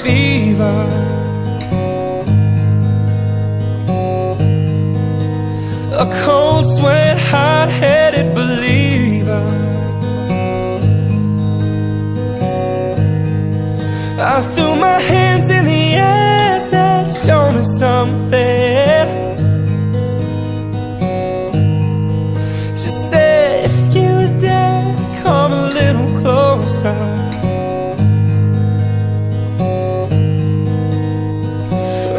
fever. A cold sweat, hot-headed believer. I threw my hands in the air, said, show me something. She said, if you dare, come a little closer.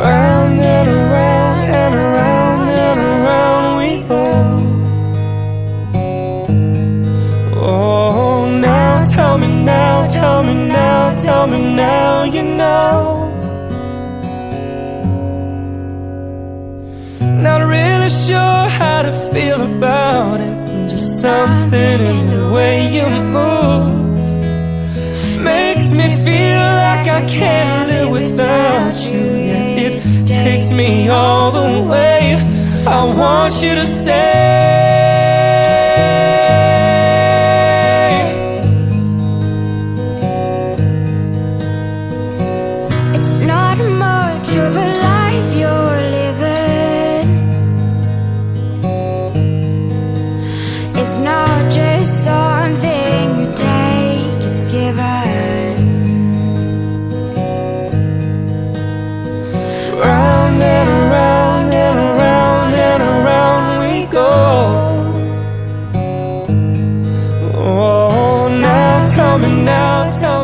Round and around and around and around we go. Oh, now tell me now, tell me now, tell me now you know. Not really sure how to feel about it, just something in the way you move makes me feel like I can't live without you. Yeah, it takes me all the way. I want you to stay. It's not much of a life you're living. It's not just something you take, it's given. Round and around and around and around we go. Oh, now tell me now, tell